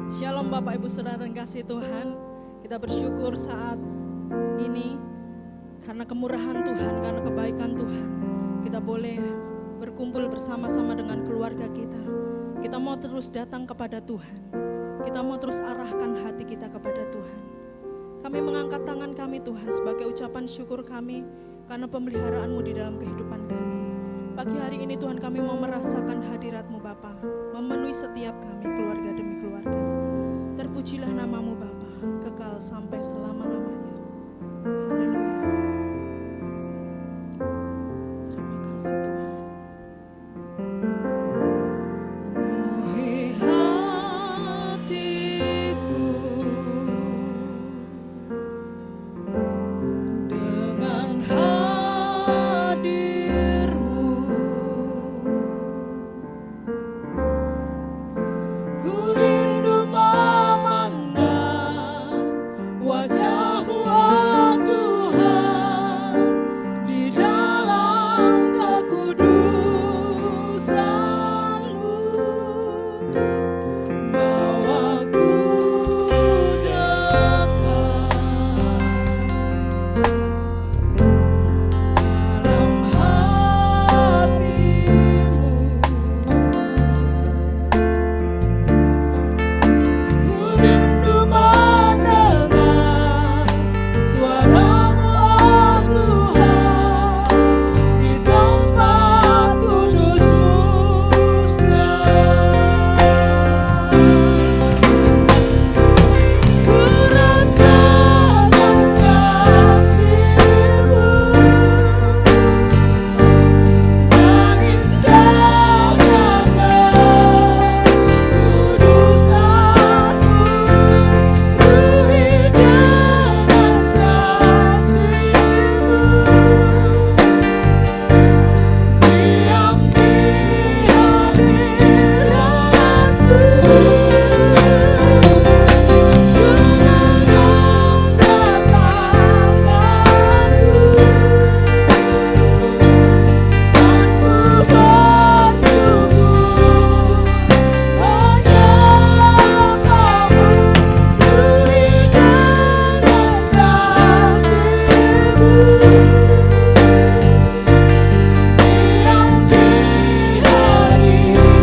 Shalom Bapak Ibu Saudara dan kasih Tuhan. Kita bersyukur saat ini karena kemurahan Tuhan, karena kebaikan Tuhan. Kita boleh berkumpul bersama-sama dengan keluarga kita. Kita mau terus datang kepada Tuhan. Kita mau terus arahkan hati kita kepada Tuhan. Kami mengangkat tangan kami Tuhan sebagai ucapan syukur kami karena pemeliharaan-Mu di dalam kehidupan kami. Pagi hari ini Tuhan, kami mau merasakan hadirat-Mu Bapa, memenuhi setiap kami keluarga demi keluarga. Terpujilah nama-Mu Bapa, kekal sampai selama-lamanya. Haleluya. Terima kasih Tuhan. Penuhi hatiku dengan hadir-Mu. Ku rindu memandang wajah-Mu, oh Tuhan, di dalam kekudusan-Mu. Bawaku dekat dalam hati-Mu. Ku rindu mendengar suara-Mu, oh Tuhan, di tempat kudus-Mu segala. Ku rasakan kasih-Mu dan indahnya kekudusan-Mu. Penuhi dengan kasih-Mu, diam di hadirat-Mu. Ku mengangkat tanganku dan ku bersyukur menyembah-Mu. Penuhi dengan kasih-Mu, diam di hadirat-Mu.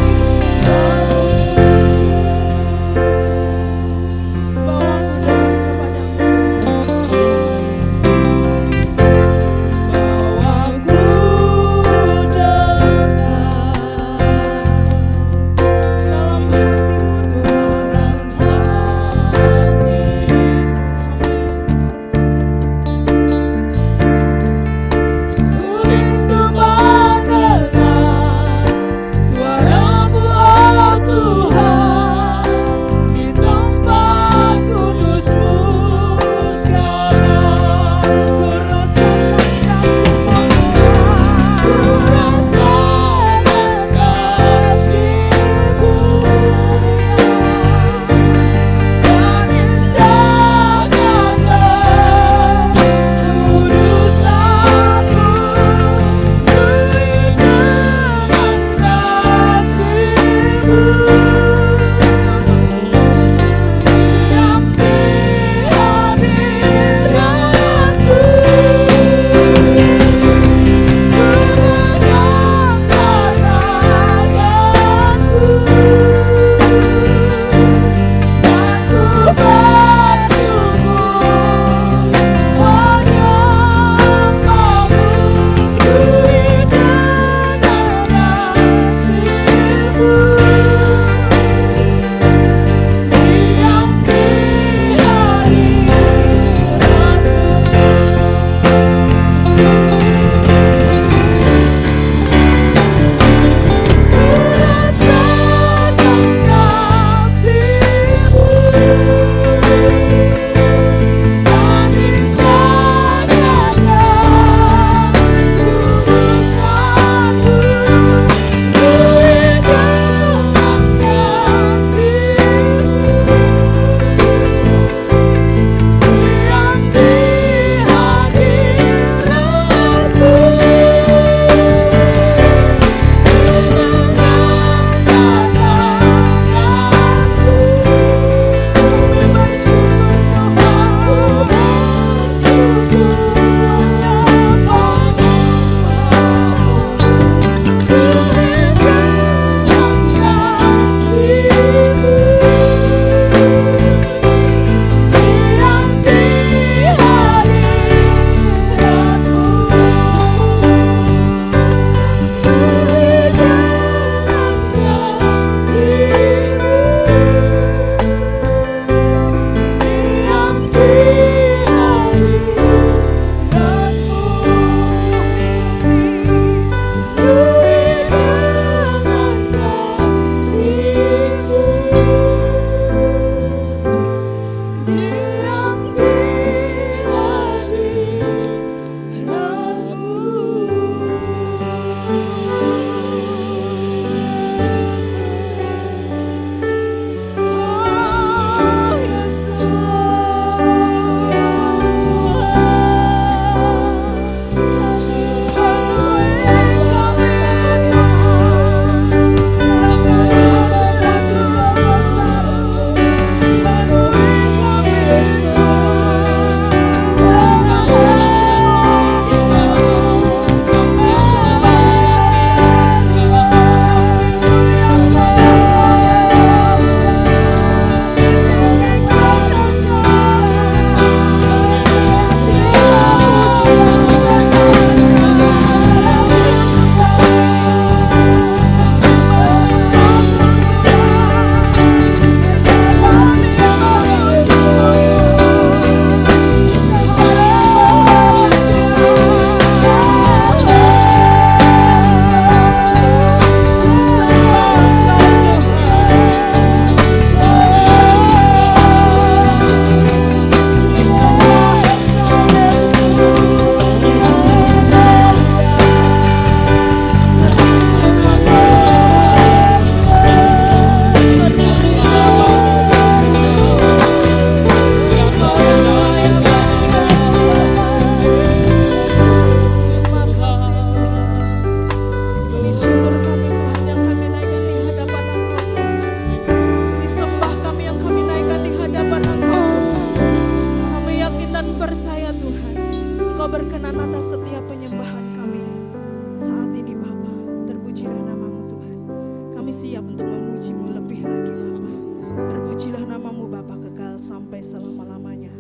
sampai selama-lamanya.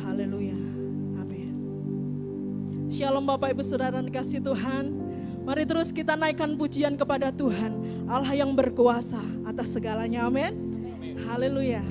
Haleluya. Amin. Shalom Bapak Ibu Saudara dikasih Tuhan. Mari terus kita naikkan pujian kepada Tuhan, Allah yang berkuasa atas segalanya. Amin. Haleluya.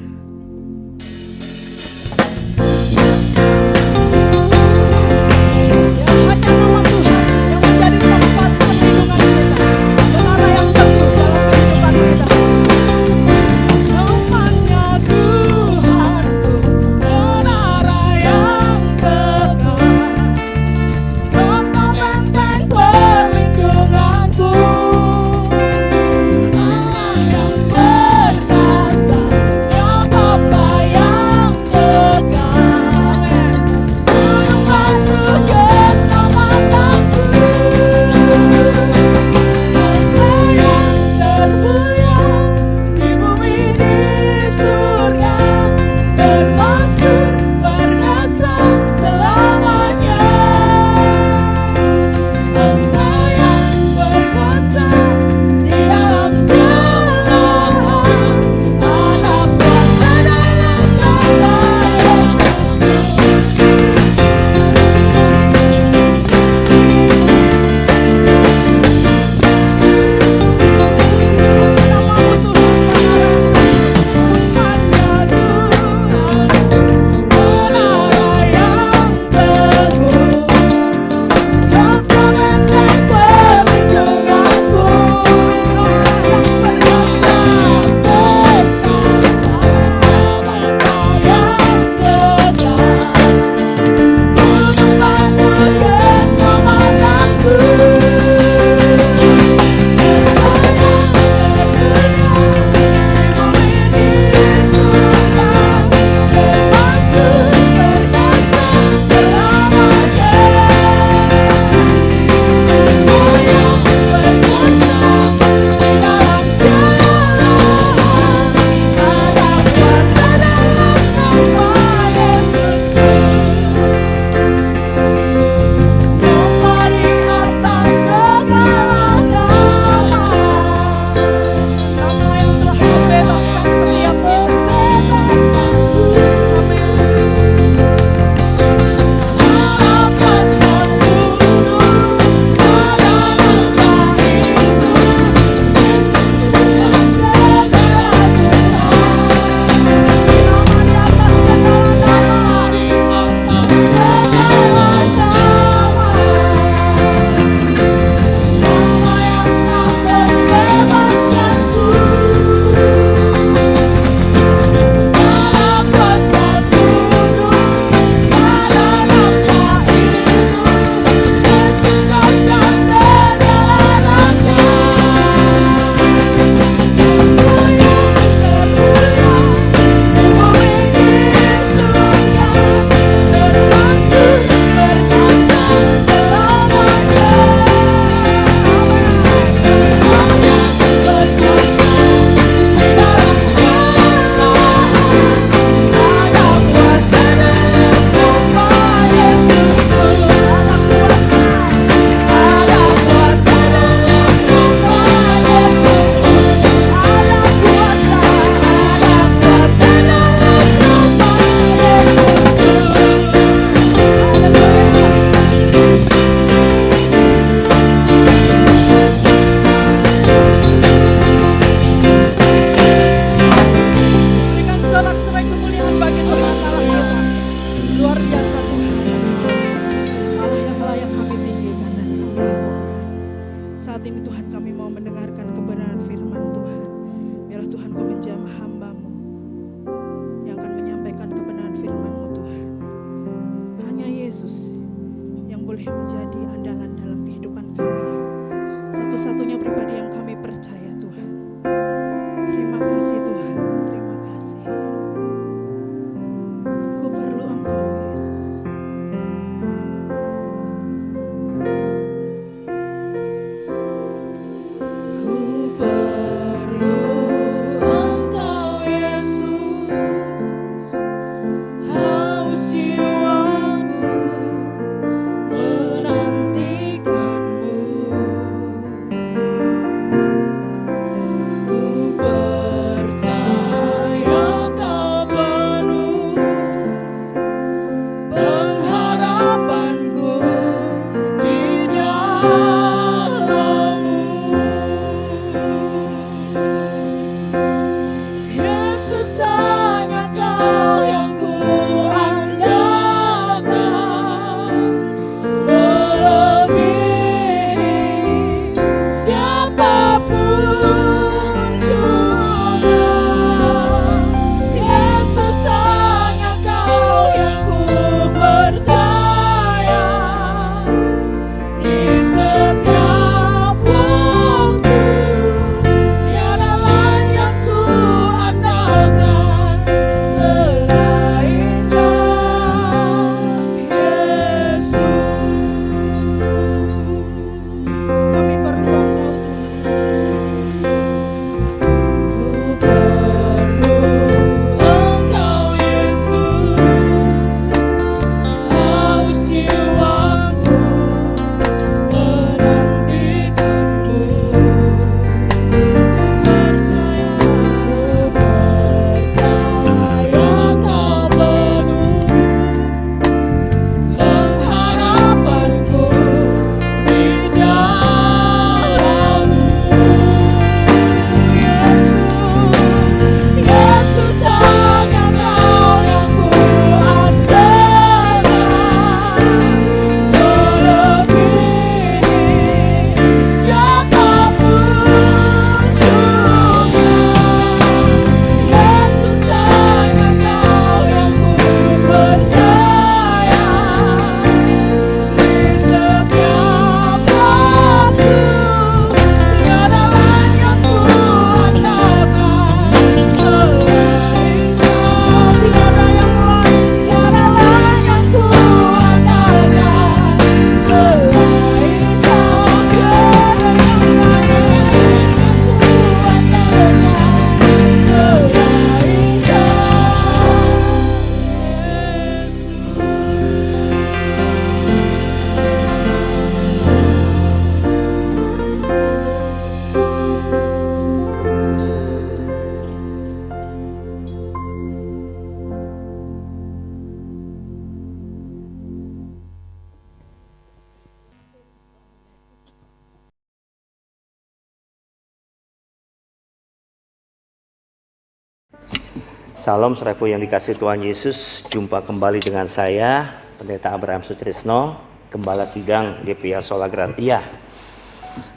Salam saudaraku yang dikasihi Tuhan Yesus. Jumpa kembali dengan saya, Pendeta Abraham Sutrisno, Gembala Sidang GPA Sola Gratia,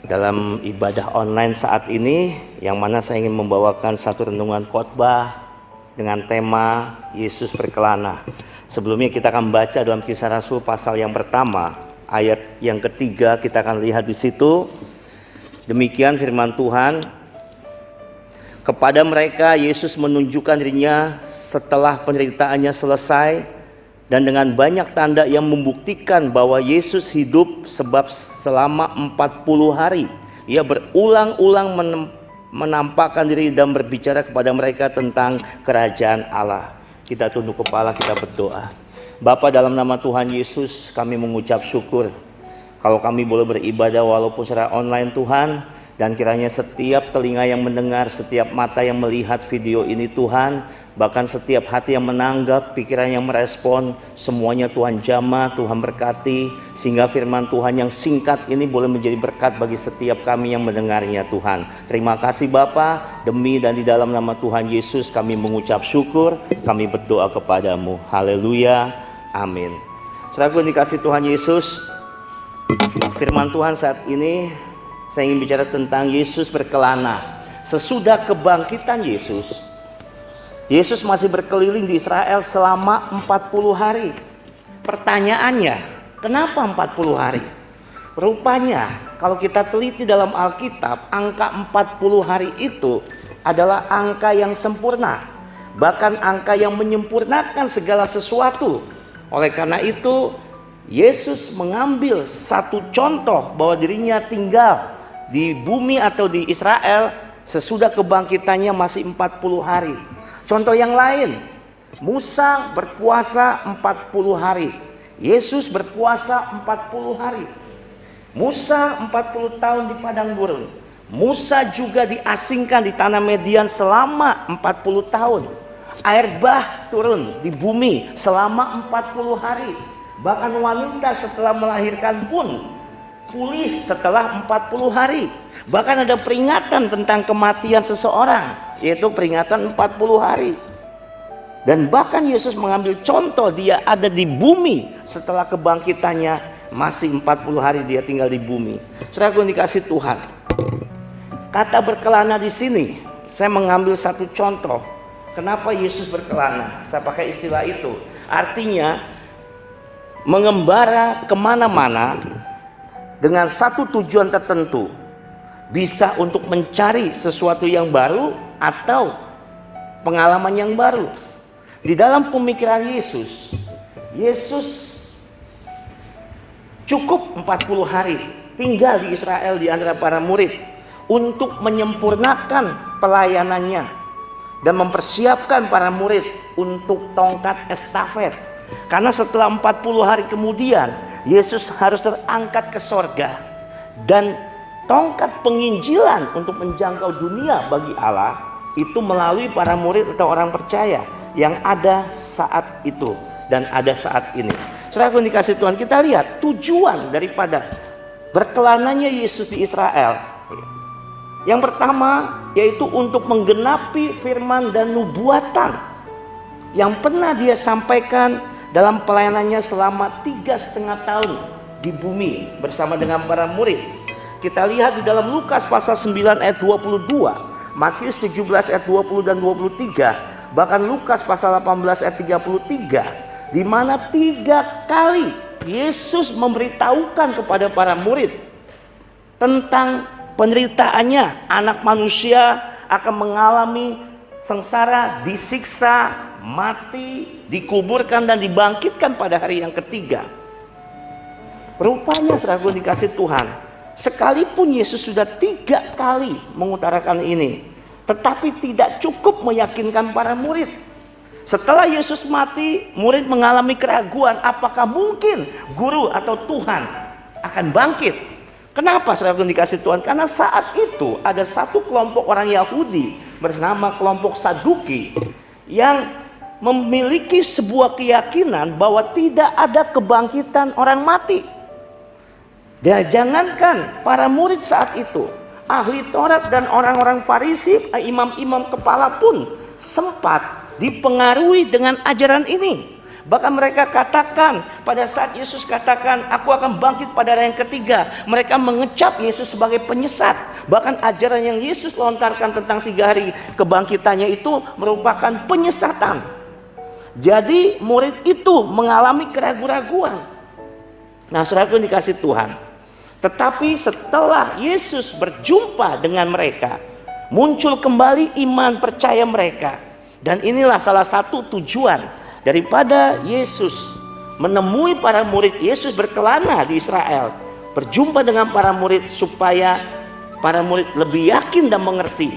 dalam ibadah online saat ini, yang mana saya ingin membawakan satu renungan khotbah dengan tema Yesus berkelana. Sebelumnya kita akan baca dalam Kisah Rasul pasal yang pertama, ayat yang ketiga. Kita akan lihat di situ. Demikian firman Tuhan. Kepada mereka Yesus menunjukkan dirinya setelah penderitaannya selesai, dan dengan banyak tanda yang membuktikan bahwa Yesus hidup, sebab selama 40 hari ia berulang-ulang menampakkan diri dan berbicara kepada mereka tentang kerajaan Allah. Kita tunduk kepala, kita berdoa. Bapa, dalam nama Tuhan Yesus kami mengucap syukur kalau kami boleh beribadah walaupun secara online Tuhan. Dan kiranya setiap telinga yang mendengar, setiap mata yang melihat video ini Tuhan, bahkan setiap hati yang menanggap, pikiran yang merespon, semuanya Tuhan jamah, Tuhan berkati, sehingga firman Tuhan yang singkat ini boleh menjadi berkat bagi setiap kami yang mendengarnya Tuhan. Terima kasih Bapa, demi dan di dalam nama Tuhan Yesus kami mengucap syukur, kami berdoa kepadamu. Haleluya, amin. Saudaraku yang dikasihi Tuhan Yesus, firman Tuhan saat ini saya ingin bicara tentang Yesus berkelana. Sesudah kebangkitan Yesus, Yesus masih berkeliling di Israel selama 40 hari. Pertanyaannya, kenapa 40 hari? Rupanya kalau kita teliti dalam Alkitab, angka 40 hari itu adalah angka yang sempurna, bahkan angka yang menyempurnakan segala sesuatu. Oleh karena itu, Yesus mengambil satu contoh bahwa dirinya tinggal di bumi atau di Israel sesudah kebangkitannya masih 40 hari. Contoh yang lain, Musa berpuasa 40 hari, Yesus berpuasa 40 hari. Musa 40 tahun di padang gurun, Musa juga diasingkan di tanah Median selama 40 tahun. Air bah turun di bumi selama 40 hari. Bahkan wanita setelah melahirkan pun pulih setelah 40 hari. Bahkan ada peringatan tentang kematian seseorang, yaitu peringatan 40 hari. Dan bahkan Yesus mengambil contoh, dia ada di bumi setelah kebangkitannya, masih 40 hari dia tinggal di bumi. Saudaraku yang dikasihi Tuhan, kata berkelana di sini saya mengambil satu contoh. Kenapa Yesus berkelana? Saya pakai istilah itu. Artinya mengembara kemana-mana dengan satu tujuan tertentu, bisa untuk mencari sesuatu yang baru atau pengalaman yang baru. Di dalam pemikiran Yesus, Yesus cukup 40 hari tinggal di Israel di antara para murid untuk menyempurnakan pelayanannya dan mempersiapkan para murid untuk tongkat estafet. Karena setelah 40 hari kemudian Yesus harus terangkat ke sorga, dan tongkat penginjilan untuk menjangkau dunia bagi Allah itu melalui para murid atau orang percaya yang ada saat itu dan ada saat ini. Saudara yang dikasihi Tuhan, kita lihat tujuan daripada berkelananya Yesus di Israel. Yang pertama yaitu untuk menggenapi firman dan nubuatan yang pernah dia sampaikan dalam pelayanannya selama 3,5 tahun di bumi bersama dengan para murid. Kita lihat di dalam Lukas pasal 9 ayat 22, Matius 17 ayat 20 dan 23, bahkan Lukas pasal 18 ayat 33, di mana 3 kali Yesus memberitahukan kepada para murid tentang penderitaannya. Anak manusia akan mengalami sengsara, disiksa, mati, dikuburkan dan dibangkitkan pada hari yang ketiga. Rupanya saudara dikasih Tuhan, sekalipun Yesus sudah 3 kali mengutarakan ini, tetapi tidak cukup meyakinkan para murid. Setelah Yesus mati, murid mengalami keraguan, apakah mungkin guru atau Tuhan akan bangkit. Kenapa saudara dikasih Tuhan? Karena saat itu ada satu kelompok orang Yahudi bernama kelompok Saduki yang memiliki sebuah keyakinan bahwa tidak ada kebangkitan orang mati. Dan jangankan para murid saat itu, Ahli Taurat dan orang-orang Farisi, imam-imam kepala pun sempat dipengaruhi dengan ajaran ini. Bahkan mereka katakan pada saat Yesus katakan, aku akan bangkit pada hari yang ketiga, mereka mengecap Yesus sebagai penyesat. Bahkan ajaran yang Yesus lontarkan tentang 3 hari kebangkitannya itu merupakan penyesatan. Jadi murid itu mengalami keraguan-raguan. Nah, saudaraku yang dikasih Tuhan, tetapi setelah Yesus berjumpa dengan mereka, muncul kembali iman percaya mereka. Dan inilah salah satu tujuan daripada Yesus menemui para murid. Yesus berkelana di Israel, berjumpa dengan para murid supaya para murid lebih yakin dan mengerti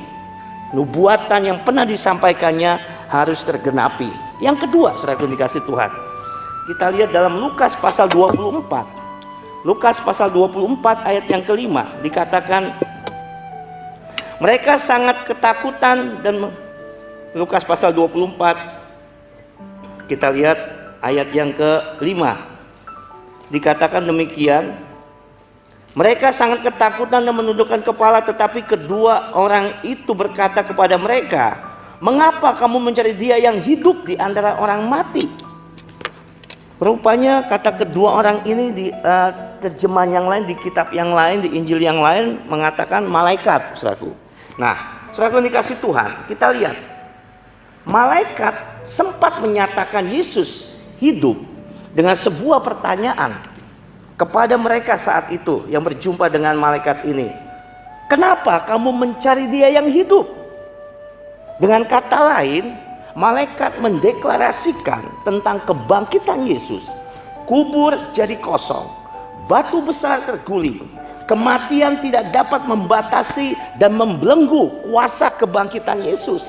nubuatan yang pernah disampaikannya harus tergenapi. Yang kedua, saudara yang dikasih Tuhan, kita lihat dalam Lukas pasal 24. Lukas pasal 24 ayat yang kelima dikatakan mereka sangat ketakutan. Dan Lukas pasal 24 kita lihat ayat yang kelima dikatakan demikian, mereka sangat ketakutan dan menundukkan kepala, tetapi kedua orang itu berkata kepada mereka, mengapa kamu mencari dia yang hidup di antara orang mati? Rupanya kata kedua orang ini di terjemahan yang lain, di kitab yang lain, di Injil yang lain mengatakan malaikat, saudaraku. Nah, saudaraku yang dikasih Tuhan, kita lihat malaikat sempat menyatakan Yesus hidup dengan sebuah pertanyaan kepada mereka saat itu yang berjumpa dengan malaikat ini. Kenapa kamu mencari dia yang hidup? Dengan kata lain, malaikat mendeklarasikan tentang kebangkitan Yesus. Kubur jadi kosong, batu besar terguling, kematian tidak dapat membatasi dan membelenggu kuasa kebangkitan Yesus.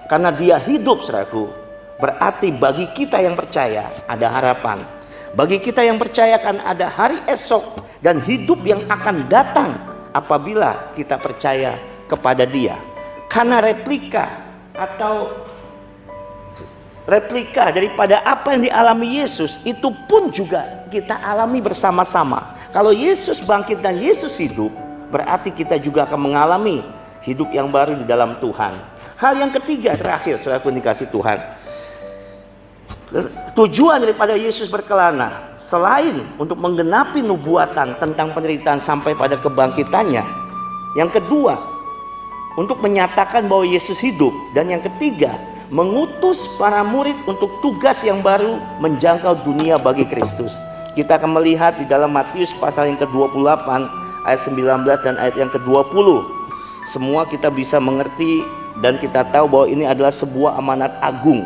Karena dia hidup, saudaraku, berarti bagi kita yang percaya ada harapan. Bagi kita yang percaya akan ada hari esok dan hidup yang akan datang apabila kita percaya kepada dia. Karena replika daripada apa yang dialami Yesus itu pun juga kita alami bersama-sama. Kalau Yesus bangkit dan Yesus hidup, berarti kita juga akan mengalami hidup yang baru di dalam Tuhan. Hal yang ketiga terakhir, saudaraku yang dikasih Tuhan, tujuan daripada Yesus berkelana selain untuk menggenapi nubuatan tentang penderitaan sampai pada kebangkitannya, yang kedua untuk menyatakan bahwa Yesus hidup, dan yang ketiga mengutus para murid untuk tugas yang baru menjangkau dunia bagi Kristus. Kita akan melihat di dalam Matius pasal yang ke-28 ayat 19 dan ayat yang ke-20. Semua kita bisa mengerti dan kita tahu bahwa ini adalah sebuah amanat agung.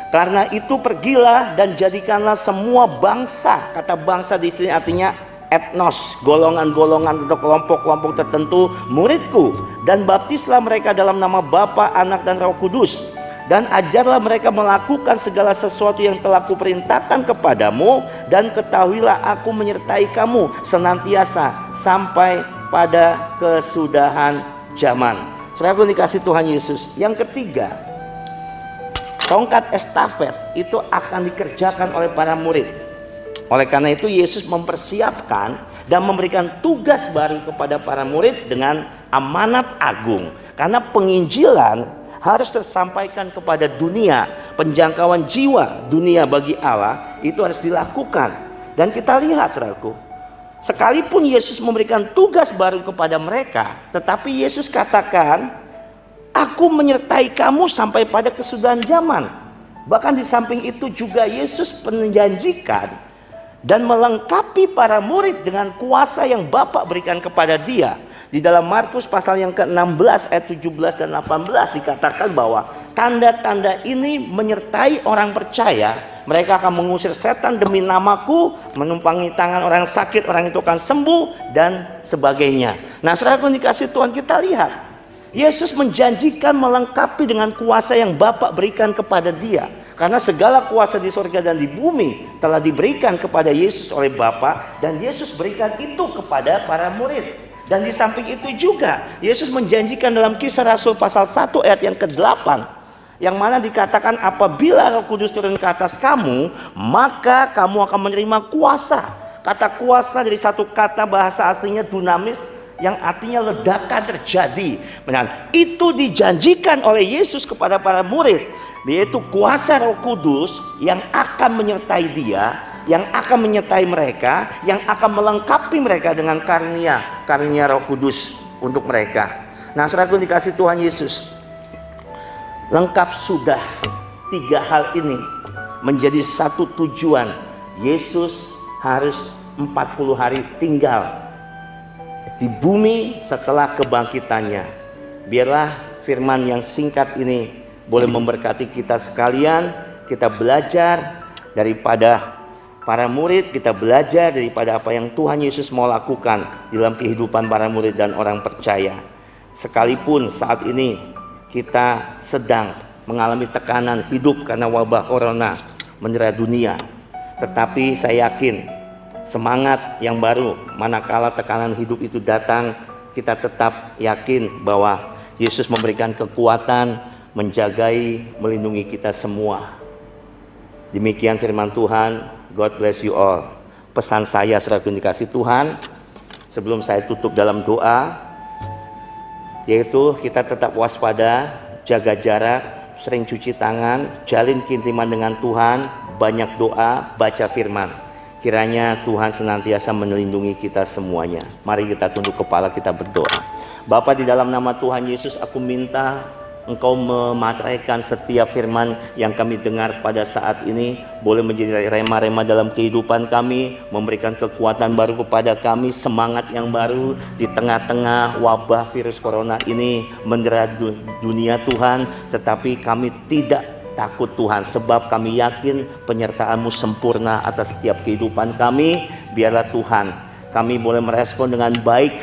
Karena itu pergilah dan jadikanlah semua bangsa. Kata bangsa di sini artinya etnos, golongan-golongan atau kelompok-kelompok tertentu, muridku, dan baptislah mereka dalam nama Bapa, Anak dan Roh Kudus, dan ajarlah mereka melakukan segala sesuatu yang telah kuperintahkan kepadamu, dan ketahuilah aku menyertai kamu senantiasa sampai pada kesudahan zaman. Saudara dikasih Tuhan Yesus, yang ketiga, tongkat estafet itu akan dikerjakan oleh para murid. Oleh karena itu Yesus mempersiapkan dan memberikan tugas baru kepada para murid dengan amanat agung. Karena penginjilan harus tersampaikan kepada dunia, penjangkauan jiwa dunia bagi Allah itu harus dilakukan. Dan kita lihat, saudaraku, sekalipun Yesus memberikan tugas baru kepada mereka, tetapi Yesus katakan, aku menyertai kamu sampai pada kesudahan zaman. Bahkan di samping itu juga Yesus menjanjikan dan melengkapi para murid dengan kuasa yang Bapa berikan kepada dia. Di dalam Markus pasal yang ke-16 ayat 17 dan 18 dikatakan bahwa tanda-tanda ini menyertai orang percaya. Mereka akan mengusir setan demi namaku, menumpangi tangan orang sakit, orang itu akan sembuh, dan sebagainya. Nah, saudaraku dikasih Tuhan, kita lihat Yesus menjanjikan melengkapi dengan kuasa yang Bapa berikan kepada dia. Karena segala kuasa di surga dan di bumi telah diberikan kepada Yesus oleh Bapa, dan Yesus berikan itu kepada para murid. Dan di samping itu juga Yesus menjanjikan dalam Kisah Rasul pasal 1 ayat yang ke-8, yang mana dikatakan apabila Roh Kudus turun ke atas kamu, maka kamu akan menerima kuasa. Kata kuasa dari satu kata bahasa aslinya dunamis, yang artinya ledakan terjadi. Itu dijanjikan oleh Yesus kepada para murid, yaitu kuasa Roh Kudus yang akan menyertai dia, yang akan menyertai mereka, yang akan melengkapi mereka dengan karunia Roh Kudus untuk mereka. Nah, saudaraku dikasih Tuhan Yesus, lengkap sudah 3 hal ini menjadi satu tujuan. Yesus harus 40 hari tinggal di bumi setelah kebangkitannya. Biarlah firman yang singkat ini boleh memberkati kita sekalian. Kita belajar daripada para murid, kita belajar daripada apa yang Tuhan Yesus mau lakukan dalam kehidupan para murid dan orang percaya. Sekalipun saat ini kita sedang mengalami tekanan hidup karena wabah corona menyerang dunia, tetapi saya yakin semangat yang baru manakala tekanan hidup itu datang, kita tetap yakin bahwa Yesus memberikan kekuatan, menjagai, melindungi kita semua. Demikian firman Tuhan. God bless you all. Pesan saya, saudara yang dikasih Tuhan, sebelum saya tutup dalam doa, yaitu kita tetap waspada, jaga jarak, sering cuci tangan, jalin keintiman dengan Tuhan, banyak doa, baca firman. Kiranya Tuhan senantiasa melindungi kita semuanya. Mari kita tunduk kepala, kita berdoa. Bapa, di dalam nama Tuhan Yesus, aku minta Engkau memateraikan setiap firman yang kami dengar pada saat ini, boleh menjadi rema-rema dalam kehidupan kami, memberikan kekuatan baru kepada kami, semangat yang baru di tengah-tengah wabah virus corona ini mendera dunia Tuhan. Tetapi kami tidak takut Tuhan, sebab kami yakin penyertaan-Mu sempurna atas setiap kehidupan kami. Biarlah Tuhan, kami boleh merespon dengan baik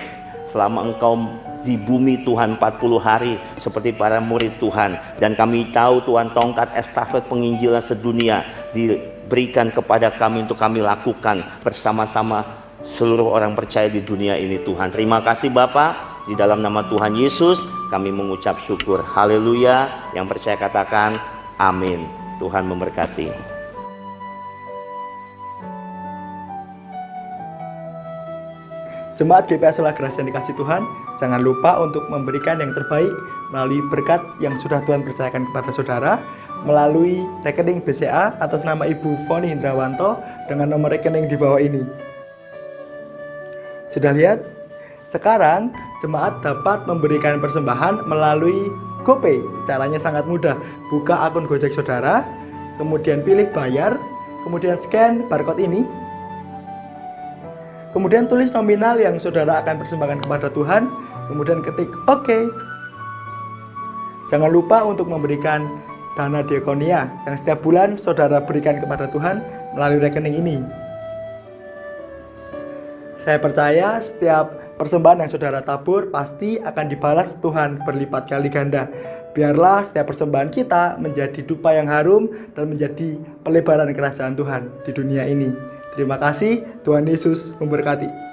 selama Engkau di bumi Tuhan 40 hari seperti para murid Tuhan. Dan kami tahu Tuhan, tongkat estafet penginjilan sedunia diberikan kepada kami untuk kami lakukan bersama-sama seluruh orang percaya di dunia ini Tuhan. Terima kasih Bapa, di dalam nama Tuhan Yesus kami mengucap syukur. Haleluya. Yang percaya katakan amin. Tuhan memberkati. Jemaat GPA Sola Gracia yang dikasih Tuhan, jangan lupa untuk memberikan yang terbaik melalui berkat yang sudah Tuhan percayakan kepada saudara melalui rekening BCA atas nama Ibu Foni Hindrawanto dengan nomor rekening di bawah ini. Sudah lihat? Sekarang jemaat dapat memberikan persembahan melalui GoPay. Caranya sangat mudah. Buka akun Gojek saudara, kemudian pilih bayar, kemudian scan barcode ini, kemudian tulis nominal yang saudara akan persembahkan kepada Tuhan, kemudian ketik OK. Jangan lupa untuk memberikan dana diakonia yang setiap bulan saudara berikan kepada Tuhan melalui rekening ini. Saya percaya setiap persembahan yang saudara tabur pasti akan dibalas Tuhan berlipat kali ganda. Biarlah setiap persembahan kita menjadi dupa yang harum dan menjadi pelebaran kerajaan Tuhan di dunia ini. Terima kasih, Tuhan Yesus memberkati.